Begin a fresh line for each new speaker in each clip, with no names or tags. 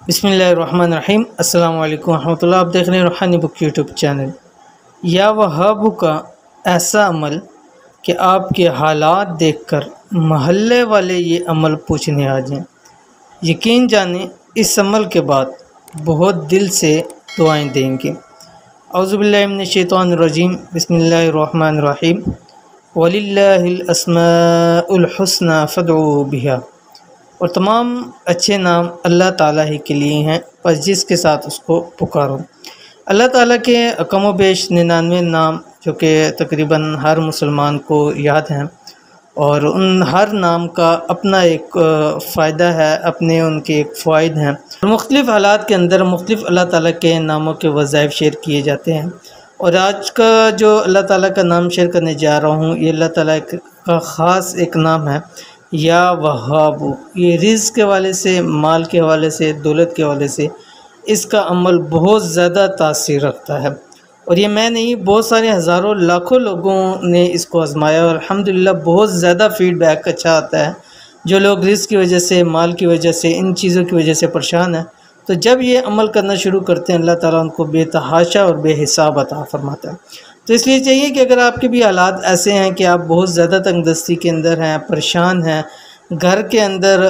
बिस्मिल्लाहिर्रहमानिर्रहीम। अस्सलाम वालेकुम रहमतुल्लाह। आप देख रहे हैं रूहानी बुक यूट्यूब चैनल। या वहाबू का ऐसा अमल कि आपके हालात देखकर महल्ले वाले ये अमल पूछने आ जाएं। यकीन जाने इस अमल के बाद बहुत दिल से दुआएं देंगे। औज़ुबिल्लाहि मिनश्शैतानिर्रजीम। बिस्मिल्लाहिर्रहमानिर्रहीम। वलिल्लाहिल अस्माउल हुस्ना फदऊ बिहा। और तमाम अच्छे नाम अल्लाह ताला ही के लिए हैं, बस जिसके साथ उसको पुकारो। अल्लाह ताला के कम व बेश 99 नाम जो कि तकरीबन हर मुसलमान को याद हैं, और उन हर नाम का अपना एक फ़ायदा है, अपने उनके एक फ़वाइद हैं। मुख्तलिफ़ हालात के अंदर मुख्तलिफ़ अल्लाह ताला के नामों के वज़ाइफ शेयर किए जाते हैं। और आज का जो अल्लाह ताला का नाम शेयर करने जा रहा हूँ, ये अल्लाह ताला का ख़ास एक नाम है, या वहाबू। ये रिज़्क़ के हवाले से, माल के हवाले से, दौलत के हवाले से इसका अमल बहुत ज़्यादा तासीर रखता है। और ये मैं नहीं, बहुत सारे हज़ारों लाखों लोगों ने इसको आज़माया और अल्हम्दुलिल्लाह बहुत ज़्यादा फ़ीडबैक अच्छा आता है। जो लोग रिज़्क़ की वजह से, माल की वजह से, इन चीज़ों की वजह से परेशान हैं, तो जब ये अमल करना शुरू करते हैं, अल्लाह ताला उनको बेतहाशा और बेहिसाब अता फ़रमाता है। तो इसलिए चाहिए कि अगर आपके भी हालात ऐसे हैं कि आप बहुत ज़्यादा तंगदस्ती के अंदर हैं, परेशान हैं, घर के अंदर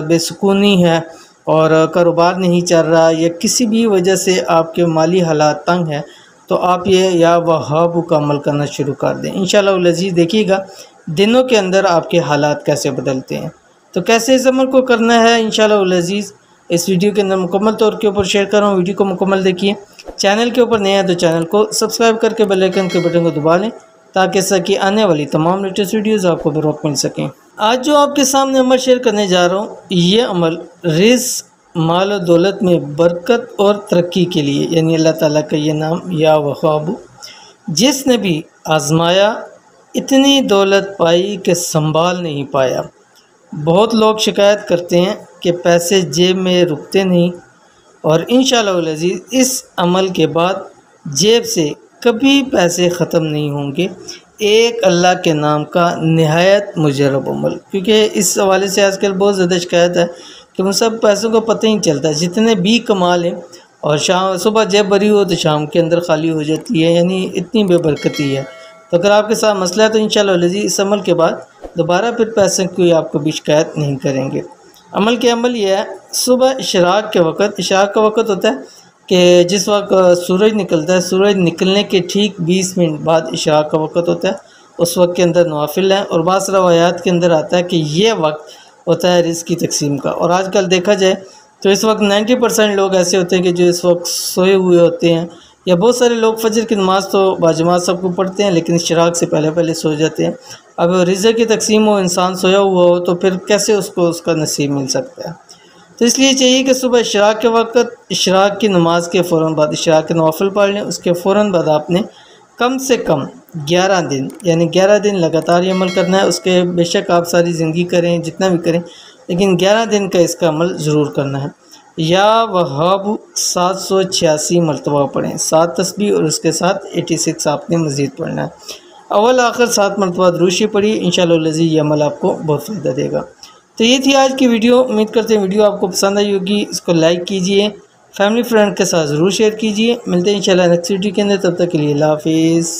बेसुकूनी है और कारोबार नहीं चल रहा, या किसी भी वजह से आपके माली हालात तंग हैं, तो आप ये या वहाबू का अमल करना शुरू कर दें। इंशाअल्लाह अज़ीज़ देखिएगा दिनों के अंदर आपके हालात कैसे बदलते हैं। तो कैसे इस अमल को करना है इंशाअल्लाह अज़ीज़ इस वीडियो के अंदर मुकम्मल तौर के ऊपर शेयर कर रहा हूँ। वीडियो को मुकम्मल देखिए। चैनल के ऊपर नए हैं तो चैनल को सब्सक्राइब करके बेल आइकन के बटन को दबा लें, ताकि इसकी आने वाली तमाम लेटेस्ट वीडियोज़ आपको बर वक्त मिल सकें। आज जो आपके सामने अमल शेयर करने जा रहा हूँ, ये अमल रिज़्क़, माल और दौलत में बरकत और तरक्की के लिए, यानी अल्लाह ताला का ये नाम या वहाबू। जिसने भी आज़माया इतनी दौलत पाई कि संभाल नहीं पाया। बहुत लोग शिकायत करते हैं कि पैसे जेब में रुकते नहीं, और इंशाअल्लाह अज़ीज़ इस अमल के बाद जेब से कभी पैसे ख़त्म नहीं होंगे। एक अल्लाह के नाम का नहायत मुजरब अमल, क्योंकि इस हवाले से आजकल बहुत ज़्यादा शिकायत है कि मुझे सब पैसों का पता ही नहीं चलता, जितने भी कमा लें और शाम सुबह जेब भरी हो तो शाम के अंदर खाली हो जाती है, यानी इतनी बेबरकती है। तो अगर आपके साथ मसला है तो इंशाअल्लाह अज़ीज़ इस अमल के बाद दोबारा फिर पैसे की आपको भी शिकायत नहीं करेंगे। अमल यह है, सुबह इशराक के वक़्त, इशराक का वक़्त होता है कि जिस वक्त सूरज निकलता है, सूरज निकलने के ठीक 20 मिनट बाद इशराक का वक़्त होता है। उस वक्त के अंदर नवाफिल हैं, और बाज़ रवायात के अंदर आता है कि ये वक्त होता है रिज़्क़ की तकसीम का। और आजकल देखा जाए तो इस वक्त 90% लोग ऐसे होते हैं कि जो इस वक्त सोए हुए होते हैं, या बहुत सारे लोग फजर की नमाज़ तो बाजमात सबको पढ़ते हैं, लेकिन इशराक से पहले पहले सो जाते हैं। अब रिज़्क़ की तकसीम हो, इंसान सोया हुआ हो, तो फिर कैसे उसको उसका नसीब मिल सकता है। तो इसलिए चाहिए कि सुबह इशराक के वक्त, इशराक की नमाज के फ़ौरन बाद इशराक के नवाफिल पढ़ लें। उसके फ़ौरन बाद आपने कम से कम 11 दिन, यानी 11 दिन लगातार ये अमल करना है। उसके बेशक आप सारी ज़िंदगी करें, जितना भी करें, लेकिन 11 दिन का इसका अमल ज़रूर करना है। या वहाबू 786 मरतबा पढ़ें, 7 तस्बीह, और उसके साथ 86 आपने मज़ीद पढ़ना है। अव्वल आखिर 7 मरतबा दुरूद शरीफ पढ़िए, इंशाअल्लाह अज़ीज़ ये अमल आपको बहुत फ़ायदा देगा। तो ये थी आज की वीडियो। उम्मीद करते हैं वीडियो आपको पसंद आई होगी। इसको लाइक कीजिए, फैमिली फ्रेंड के साथ ज़रूर शेयर कीजिए। मिलते हैं इंशाअल्लाह नेक्स्ट वीडियो के अंदर, तब तक के लिए अल्लाह हाफ़िज़।